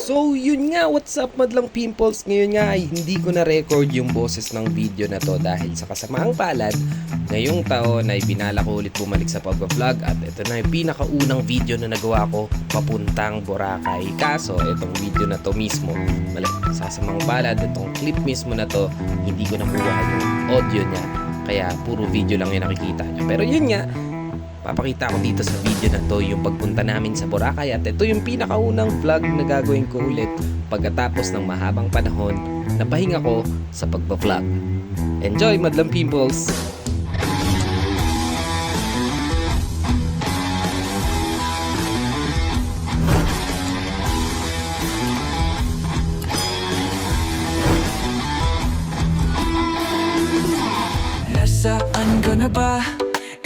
So yun nga, what's up madlang pimples? Ngayon nga ay hindi ko na-record yung boses ng video na to dahil sa kasamaang palad, ngayong taon ay binala ko ulit bumalik sa pag-vlog at ito na yung pinakaunang video na nagawa ko papuntang Boracay. Kaso itong video na to mismo, sa kasamang palad, itong clip mismo na to, hindi ko nakuha yung audio niya. Kaya puro video lang yung nakikita nyo. Pero yun nga, papakita ko dito sa video na to yung pagpunta namin sa Boracay at ito yung pinakaunang vlog na gagawin ko ulit pagkatapos ng mahabang panahon na pahinga ko sa pagpa-vlog. Enjoy madlang pimples! Nasaan ka na ba?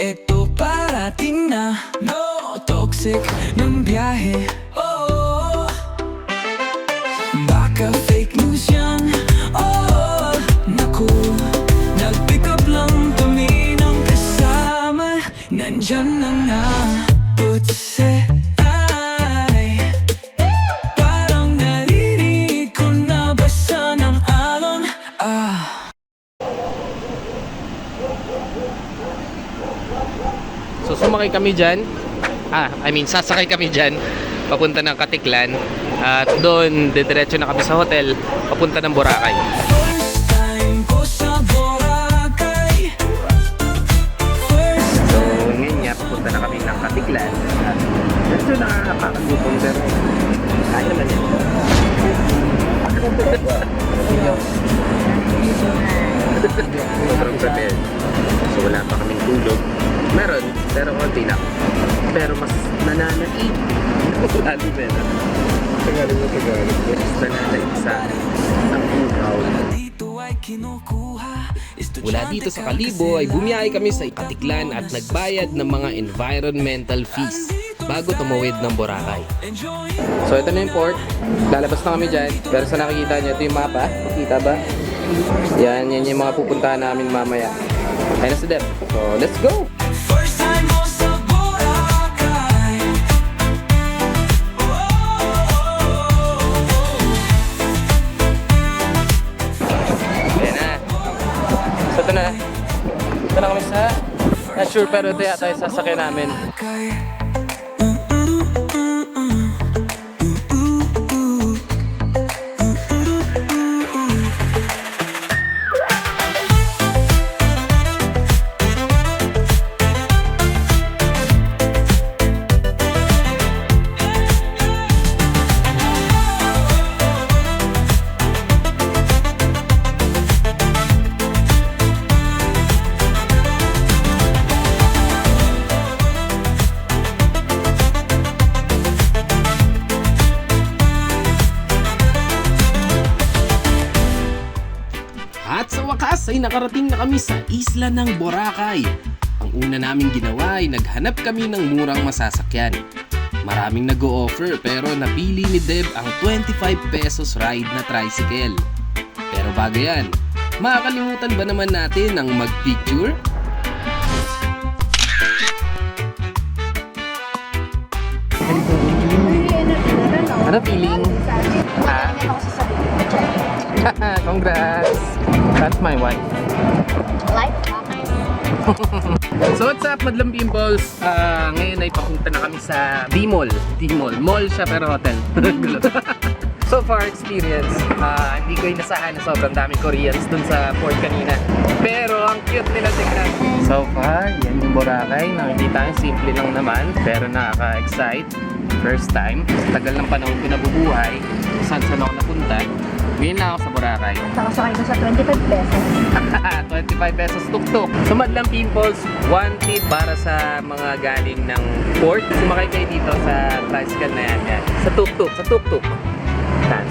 Eto parating na. No, toxic ng biyahe. Oh, baka fake news yan. Oh, naku, nag-pick up lang kami ng kasama. Nandyan na nga, putse. Ay, parang naririnig ko na basa ng alon. So sumakay kami dyan, sasakay kami dyan papunta ng Katiklan at doon diretso na kami sa hotel papunta ng Boracay. First time ko sa Boracay. So ngayon nga papunta na kami ng Katiklan at medyo nakakakagutom pero kaya naman yan. Sobrang prepared. So wala pa kaming tulog. Meron, pero konti lang. Pero mas nananaig. Lalo meron. Tagalog mo, Tagalog. Mas nananaig sa ang uhaw. Mula dito sa Kalibo ay bumiyahe kami sa Katiklan at nagbayad ng mga environmental fees bago tumawid ng Boracay. So ito na yung port. Lalabas na kami dyan. Pero sa nakikita nyo, ito yung mapa. Makita ba? Yan yung mga pupuntahan namin mamaya. Ayun na si Deb. So let's go! First time mo sa Boracay. Ayan na. So ito na. Ito na kami sa not sure pero ito yata yung sasakyan namin. At sa wakas ay nakarating na kami sa isla ng Boracay. Ang una naming ginawa ay naghanap kami ng murang masasakyan. Maraming nag-o-offer pero napili ni Deb ang 25 pesos ride na tricycle. Pero bago yan, makakalimutan ba naman natin ang mag-picture? Ano feeling? Congrats! That's my wife. So what's up madlang pimples? Ngayon ay papunta na kami sa D-Mall. Mall siya pero hotel. So far experience, hindi ko inasahan na sobrang daming Koreans dun sa port kanina. Pero ang cute nila tingnan. So far, yan yung Boracay. Nakikita yung simple lang naman pero nakaka-excite. First time. Tagal ng panahon ko nabubuhay. Saan ako napunta. Ngayon na ako sa Boracay. Sakasakay ko sa 25 pesos. 25 pesos tuk-tuk. So madlang pimples, 1 tip para sa mga galing ng port. Sumakay kayo dito sa tricycle na yan. Sa tuk-tuk.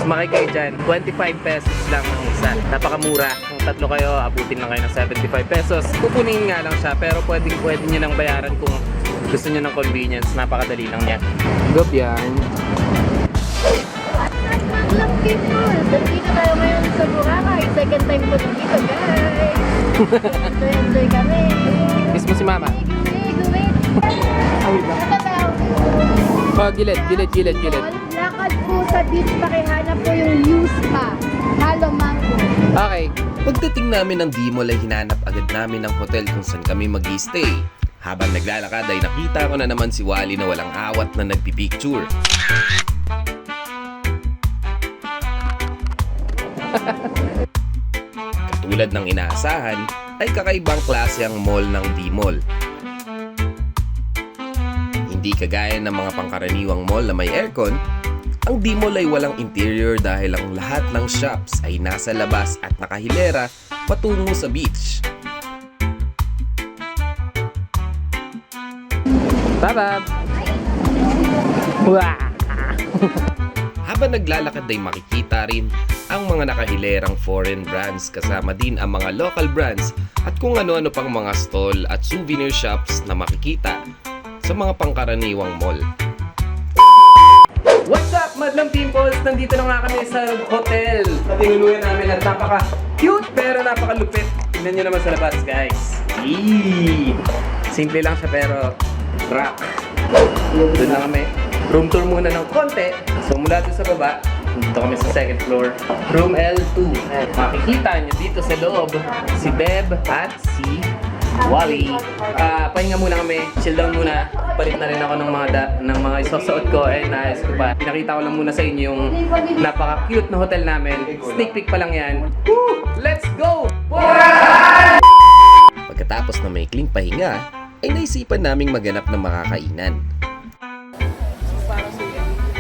Sumakay kayo dyan. 25 pesos lang ang isa. Napakamura. Kung tatlo kayo, abutin lang kayo ng 75 pesos. Kukunin nga lang siya pero pwede nyo nang bayaran kung gusto nyo ng convenience. Napakadali lang yan. Gop yan. Lang people, dito tayo ngayon sa Boracay. Second time ko dito, guys. Enjoy kami. Kiss mo si mama. Wait. Awit lang. Ano daw? Oh, gilid. Lakad po sa sa beach, pakihanap po yung Yuspa, Halo Mango. Okay. Pagdating namin ng D-Mall ay hinanap agad namin ang hotel kung saan kami mag-stay. Habang naglalakad ay nakita ko na naman si Wally na walang awat na nagpipicture. Katulad ng inaasahan, ay kakaibang klase ang mall ng D-Mall. Hindi kagaya ng mga pangkaraniwang mall na may aircon, ang D-Mall ay walang interior dahil ang lahat ng shops ay nasa labas at nakahilera patungo sa beach. Babab! Habang naglalakad ay makikita rin ang mga nakahilerang foreign brands kasama din ang mga local brands at kung ano-ano pang mga stall at souvenir shops na makikita sa mga pangkaraniwang mall. What's up, Madlang Pimples? Nandito na nga kami sa hotel na tinuluyan namin at napaka-cute pero napaka-lupit. Tignan nyo naman sa labas, guys. Eee! Simple lang siya pero rock. Doon na kami. Room tour muna ng konti. So mula doon sa baba, dito kami sa second floor. Room L2. Makikita nyo dito sa loob si Beb at si Wally. Pahinga muna kami, chill down muna. Palit na rin ako ng mga isusuot ko and naayos ko pa. Pinakita ko lang muna sa inyo yung napaka-cute na hotel namin. Sneak peek pa lang yan. Woo! Let's go! Pagkatapos ng maikling pahinga, ay naisipan naming maghanap ng makakainan.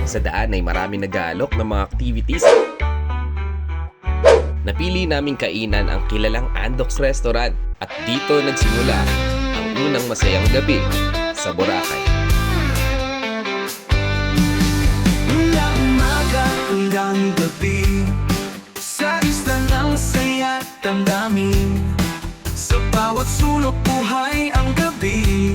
Sa daan ay maraming nag-aalok ng mga activities. Napili naming kainan ang kilalang Andox Restaurant at dito nagsimula ang unang masayang gabi sa Boracay. Mula umaga hanggang gabi, sa isla ng saya at damdamin. Sa bawat sulok buhay ang gabi,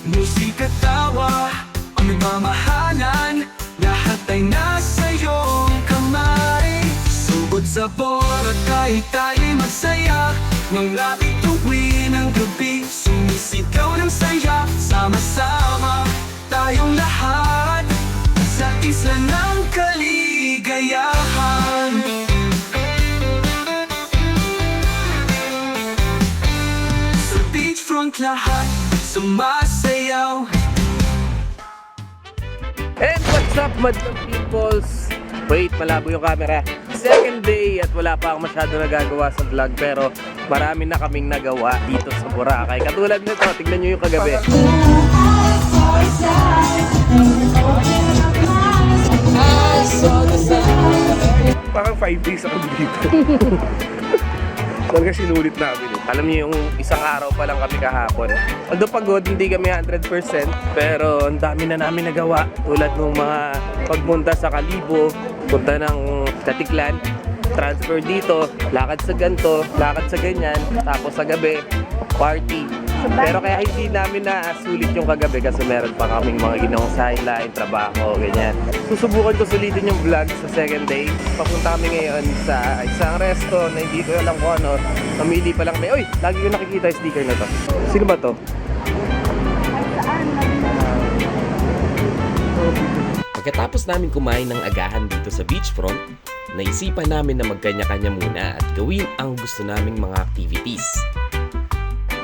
musika, tawa, ang nagmamahalan, lahat ay nasa iyong kamay. Sugod sa Boracay, tayo'y magsaya, ng labing tuwin ng gabi, sumisigaw ng saya, sama-sama tayong lahat sa isla ng kaligayahan. Sa beachfront lahat sumasayaw. And what's up, Madlang Peoples? Wait, malabo yung camera. Second day at wala pa akong masyado nagagawa sa vlog pero marami na kaming nagawa dito sa Boracay. Katulad nito, tignan nyo yung kagabi. Parang 5 days ako dito. Talaga sinulit namin eh. Alam niyo yung isang araw pa lang kami kahapon. Although pagod, hindi kami 100%. Pero ang dami na namin nagawa. Tulad ng mga pagpunta sa Kalibo, punta ng Katiklan, transfer dito, lakad sa ganto, lakad sa ganyan, tapos sa gabi, party. Pero kaya hindi namin sulit yung kagabi kasi meron pa kaming mga ginawang sideline, trabaho, ganyan. Susubukan ko sulitin yung vlog sa second day. Papunta kami ngayon sa isang resto na hindi ko alam kung ano. Namili pa lang may, oy, lagi ko nakikita yung sticker na to. Sino ba to? Pagkatapos namin kumain ng agahan dito sa beachfront, naisipan namin na magkanya-kanya muna at gawin ang gusto naming mga activities.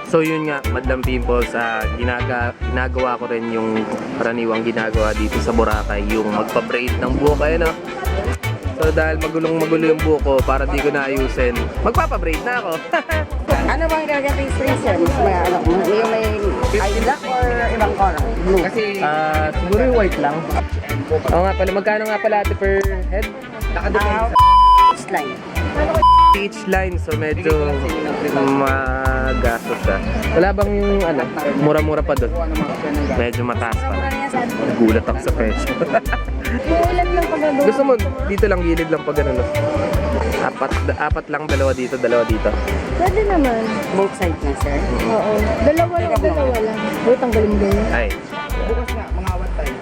So yun nga, Madlang Pimples, ginagawa ko rin yung karaniwang ginagawa dito sa Boracay, yung magpa-braid ng buhok, ayun, no? So dahil magulong-magulo yung buhok ko, para di ko naayusin, magpapa-braid na ako. Ano bang gagawin tracer? Mas may ano, yung may eye black or ibang color? Blue. Kasi siguro yung white lang. Oo nga pala, magkano nga pala ate per head? Nakadepende sa Line. each line, so medyo magastos siya. Wala bang yung ano, mura-mura pa doon? Medyo mataas pa. Nagulat ako sa presyo. Ilan lang pagagawa? Gusto mo, dito lang, gilid lang pag ano. Apat lang, dalawa dito. Pwede naman. Both sides na, sir. Oo. Dalawa lang. Wait, ang galing din. Ay, Bukas nga, mga one time.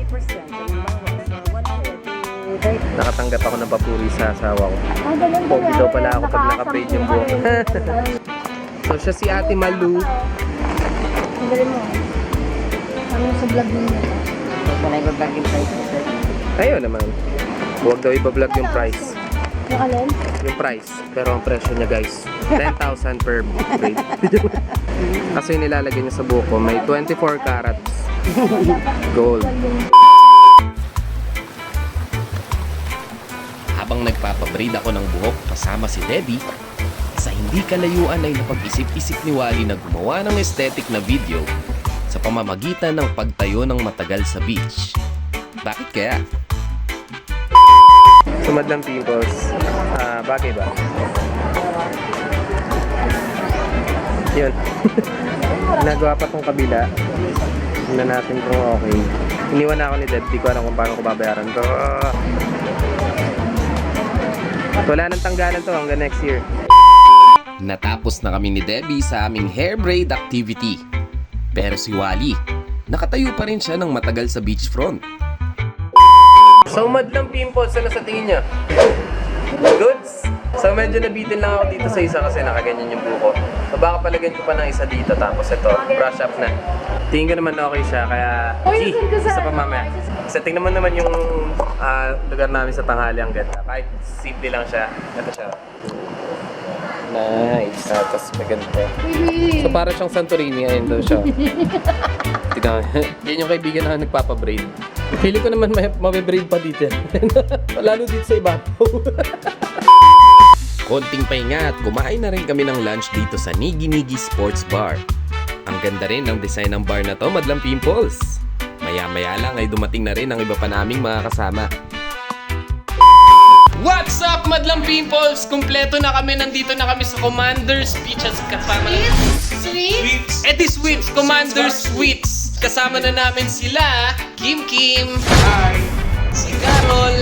30%. nakatanggap ako ng papuri sa asawa ko. Ganun Pogi daw pala ako pag naka-braid yung buhok. So siya si Ate Malu. Ang galing mo. Ano sa vlog niyo? When I go back inside, sir. Ayun naman. Huwag daw iba-vlog yung price. Yung alin? Yung price. Pero ang presyo niya guys, 10,000 per braid. Kasi nilalagay niya sa buko, may 24 carats gold. Habang nagpapabraid ako ng buhok kasama si Debbie, sa hindi kalayuan ay napag-isip-isip ni Wally na gumawa ng aesthetic na video sa pamamagitan ng pagtayo ng matagal sa beach. Bakit kaya? Sumadlang pimples. Bagay ba? Yun. Nagawa pa tong kabila. Tingnan natin kung okay. Iniwan na ako ni Deb. Di ko alam kung paano ko babayaran to. Wala nang tanggalan to hanggang next year. Natapos na kami ni Debbie sa aming hair braid activity. Pero si Wally, nakatayo pa rin siya ng matagal sa beachfront. So madlang pimples, ano sa tingin niya? Goods? So medyo nabitin lang ako dito sa isa kasi nakaganyan yung buko. So baka palagyan ko pa ng isa dito tapos ito, brush up na. Tingin ko naman okay siya kaya isa pa mamaya. Kasi tingnan mo naman yung lugar namin sa tanghali ang ganda. Kahit simple lang siya, ito siya. Nice. Tapos maganda. So para siyang Santorini, ayun daw siya. Tignan. Yan yung kaibigan na nagpapabraid. Pili ko naman mabe-braid pa dito. Lalo dito sa ibabaw. Konting pahinga at kumain na rin kami ng lunch dito sa Nigi Nigi Sports Bar. Ang ganda rin ng design ng bar na to, madlang pimples. Maya-maya lang ay dumating na rin ang iba pa naming mga kasama. What's up, madlang pimples? Kumpleto na kami, nandito na kami sa Commander Beach at kasama na... Sweet? Sweets, Commander Sweets. Kasama na namin sila, Kim, si Carol,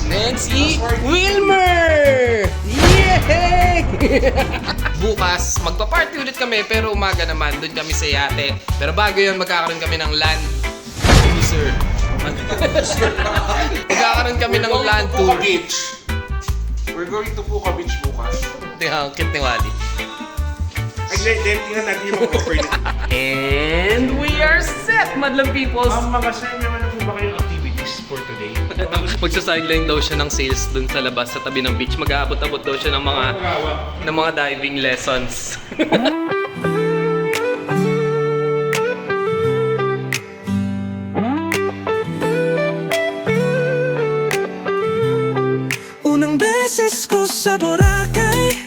and si Wilmer! Yay! Bukas, magpa-party ulit kami pero umaga naman, doon kami sa yate. Pero bago yun, magkakaroon kami ng land cruiser. Magkakaroon kami ng land tour. We're going to Puka Beach bukas. Ang cute ni Wally. Ay, tingnan natin yung mga offer nito. And we are set, madlang peoples! Mga sir, naman na po ba kayong activities for today? Magsa-sideline daw siya ng sales dun sa labas sa tabi ng beach. Mag-aabot-abot daw siya ng mga diving lessons. Unang beses ko sa Boracay,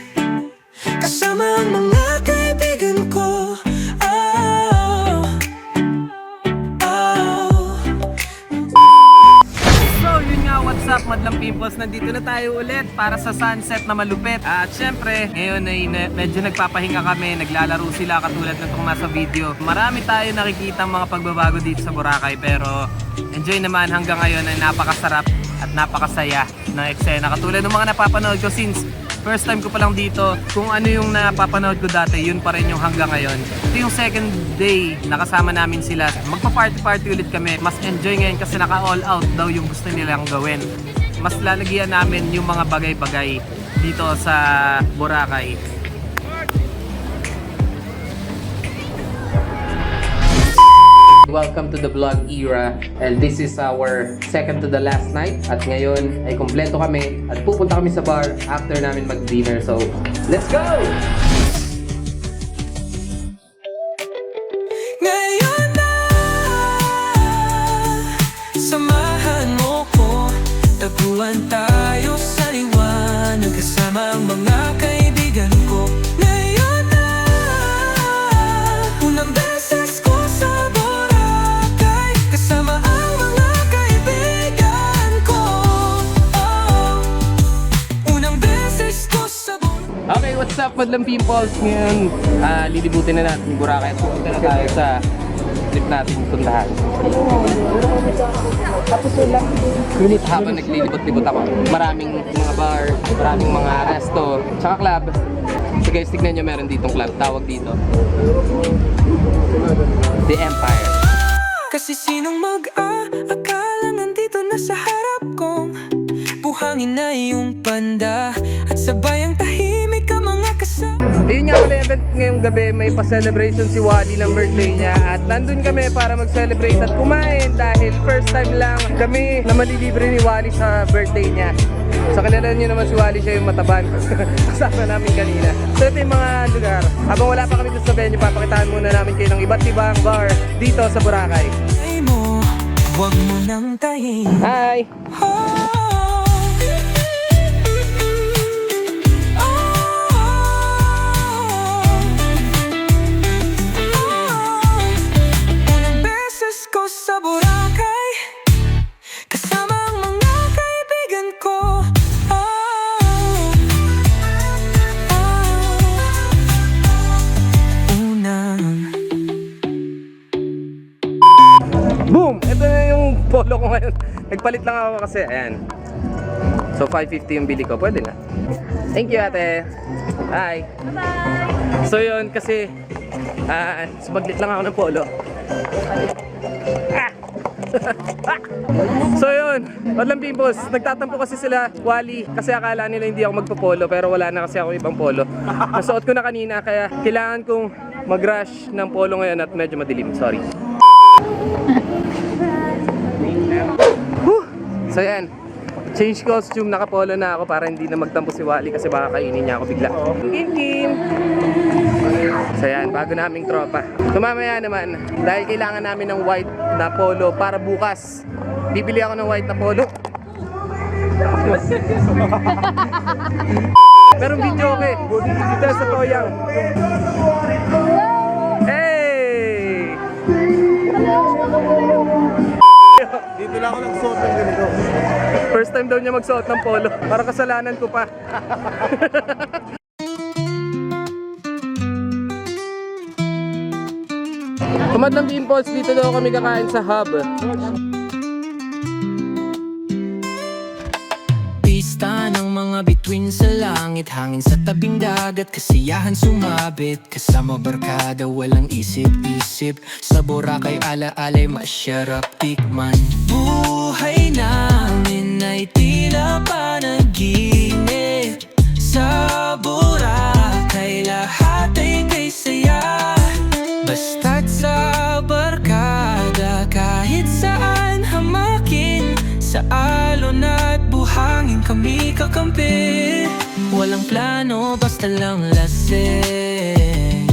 kasama ang mga kaibigan ko. So yun nga, what's up madlang pimples? Nandito na tayo ulit para sa sunset na malupit. At syempre, ngayon ay medyo nagpapahinga kami. Naglalaro sila katulad ng itong nasa video. Marami tayo nakikita mga pagbabago dito sa Boracay, pero enjoy naman hanggang ngayon ay napakasarap at napakasaya ng eksena. Katulad ng mga napapanood ko since first time ko pa lang dito, kung ano yung napapanood ko dati, yun pa rin yung hanggang ngayon. Ito yung second day, nakasama namin sila. Magpa-party-party ulit kami. Mas enjoy ngayon kasi naka-all out daw yung gusto nilang gawin. Mas lalagyan namin yung mga bagay-bagay dito sa Boracay. Welcome to the vlog era, and this is our second to the last night. At ngayon ay kumpleto kami at pupunta kami sa bar after namin mag-dinner. So, let's go! Ngayon na, samahan mo ko. Taguan tayo sa liwanag kasama ang mga kaibigan ko. Ngayon na, unang beses ko sa Boracay, kasama ang mga kaibigan ko. Unang beses ko sa Boracay. Okay, what's up madlang pimples? Ngayon, lilibutin na natin yung Boracay at pupunta na tayo sa trip natin puntahan. Ngunit habang naglilibot-libot ako, maraming mga bar, maraming mga resto, tsaka club. So guys, tignan nyo, meron ditong club. Tawag dito The Empire. Kasi sinong mag-aakala nandito na sa harap kong buhangin na iyong panda at sabay ang tahimik ka mga kasama. Ayun nga pala event ngayong gabi, may pa-celebration si Wally ng birthday niya at nandun kami para mag-celebrate at kumain dahil first time lang kami na malilibre ni Wally sa birthday niya. Sa kilala niyo naman si Wally, siya yung mataban. Kasama namin kanina. So ito yung mga lugar. Habang wala pa kami dito sa venue, papakitaan muna namin kayo ng iba't ibang bar dito sa Boracay. Ay mo, huwag mo nang tayin. Hi! Unang beses ko sa Boracay, kasama ang mga kaibigan ko. Boom! Ito na yung polo ko ngayon. Nagpalit lang ako kasi, ayan. So 550 yung bili ko, pwede na. Thank you ate. Bye! Bye-bye! So yun, kasi sumaglit lang ako ng polo. Ah! So yun, Madlang Pimples, nagtatampo kasi sila Wally kasi akala nila hindi ako magpo-polo pero wala na kasi ako ibang polo. Nasuot ko na kanina kaya kailangan kong mag-rush ng polo ngayon at medyo madilim, sorry. Whew! So yan, change costume, naka-polo na ako para hindi na magtampo si Wally kasi baka kainin niya ako bigla. Kim! So yan, bago naming tropa. So mamaya naman, dahil kailangan namin ng white na polo para bukas, bibili ako ng white na polo. Pero video okay. Dito sa Toyang. Hey! Dito lang ako nagsuot ng ganito. First time daw niya magsuot ng polo. Parang kasalanan ko pa. Madlang Pimples, dito daw kami kakain sa hub. Pista ng mga bituin sa langit, hangin sa tabing dagat, kasiyahan sumabit. Kasama barkada, walang isip-isip. Sa Boracay ala-alay, masyarap tikman. Buhay namin ay tila panaginip. Sa Boracay lahat ay kay saya. Basta't sa barkada, kahit saan hamakin, sa alon at buhangin kami kakampi. Walang plano, basta lang lasing.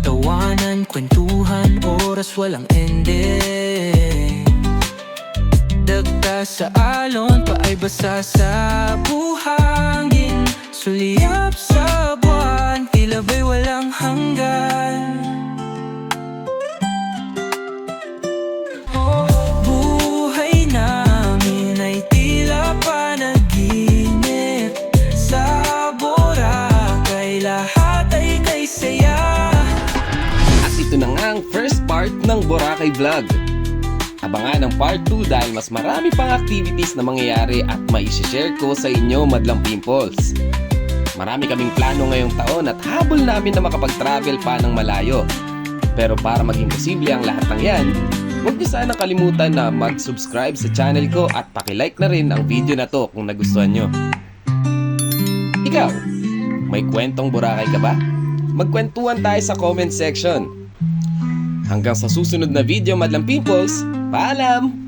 Tawanan, kwentuhan, oras walang ending. Dagta sa alon, paay basa sa buhangin. Suliyap sa buwan, tila ba'y walang hanggan. Buhay namin ay tila panaginip. Sa Boracay lahat ay kay saya. At ito na nga ang first part ng Boracay Vlog. Abangan ang part 2 dahil mas marami pang activities na mangyayari at maishishare ko sa inyo, Madlang Pimples. Marami kaming plano ngayong taon at habol namin na makapag-travel pa ng malayo. Pero para maging posible ang lahat ng yan, huwag niyo sana kalimutan na mag-subscribe sa channel ko at paki-like na rin ang video na to kung nagustuhan nyo. Ikaw, may kwentong Boracay ka ba? Magkwentuhan tayo sa comment section. Hanggang sa susunod na video, Madlang Pimples, paalam!